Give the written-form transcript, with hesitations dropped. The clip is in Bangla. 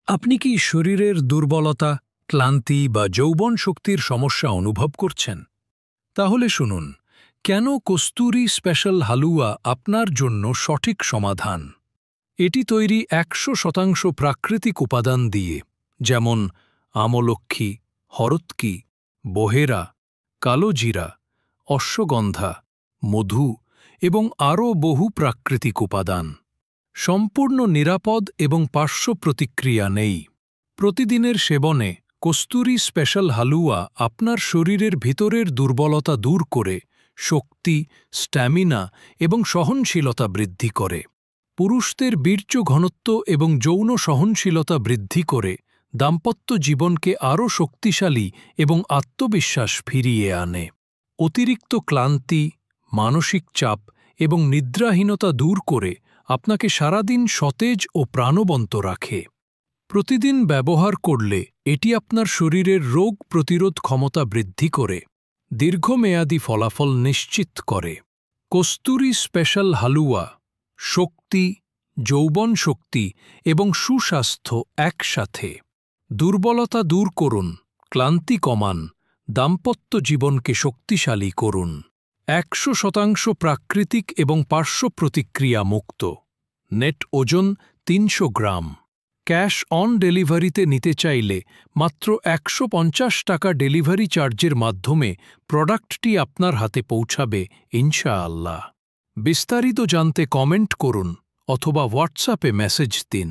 আপনি কি শরীরের দুর্বলতা, ক্লান্তি বা যৌবন শক্তির সমস্যা অনুভব করছেন? তাহলে শুনুন, কেন কস্তুরী স্পেশাল হালুয়া আপনার জন্য সঠিক সমাধান। এটি তৈরি 100% প্রাকৃতিক উপাদান দিয়ে, যেমন আমলক্ষী, হরতকি, বহেরা, কালোজিরা, অশ্বগন্ধা, মধু এবং আরও বহু প্রাকৃতিক উপাদান। সম্পূর্ণ নিরাপদ এবং পার্শ্ব প্রতিক্রিয়া নেই। প্রতিদিনের সেবনে কস্তুরী স্পেশাল হালুয়া আপনার শরীরের ভিতরের দুর্বলতা দূর করে শক্তি, স্ট্যামিনা এবং সহনশীলতা বৃদ্ধি করে। পুরুষদের বীর্য ঘনত্ব এবং যৌন সহনশীলতা বৃদ্ধি করে দাম্পত্য জীবনকে আরও শক্তিশালী এবং আত্মবিশ্বাস ফিরিয়ে আনে। অতিরিক্ত ক্লান্তি, মানসিক চাপ এবং নিদ্রাহীনতা দূর করে আপনাকে সারাদিন সতেজ ও প্রাণবন্ত রাখে। প্রতিদিন ব্যবহার করলে এটি আপনার শরীরের রোগ প্রতিরোধ ক্ষমতা বৃদ্ধি করে দীর্ঘমেয়াদী ফলাফল নিশ্চিত করে। কস্তুরী স্পেশাল হালুয়া শক্তি, যৌবন শক্তি এবং সুস্বাস্থ্য একসাথে। দুর্বলতা দূর করুন, ক্লান্তি কমান, দাম্পত্য জীবনকে শক্তিশালী করুন। 100% প্রাকৃতিক এবং পার্শ্ব প্রতিক্রিয়া মুক্ত। নেট ওজন 300 গ্রাম। ক্যাশ অন ডেলিভারিতে নিতে চাইলে মাত্র 150 টাকা ডেলিভারি চার্জের মাধ্যমে প্রোডাক্টটি আপনার হাতে পৌঁছাবে ইনশাআল্লাহ। বিস্তারিত জানতে কমেন্ট করুন অথবা হোয়াটসঅ্যাপে মেসেজ দিন।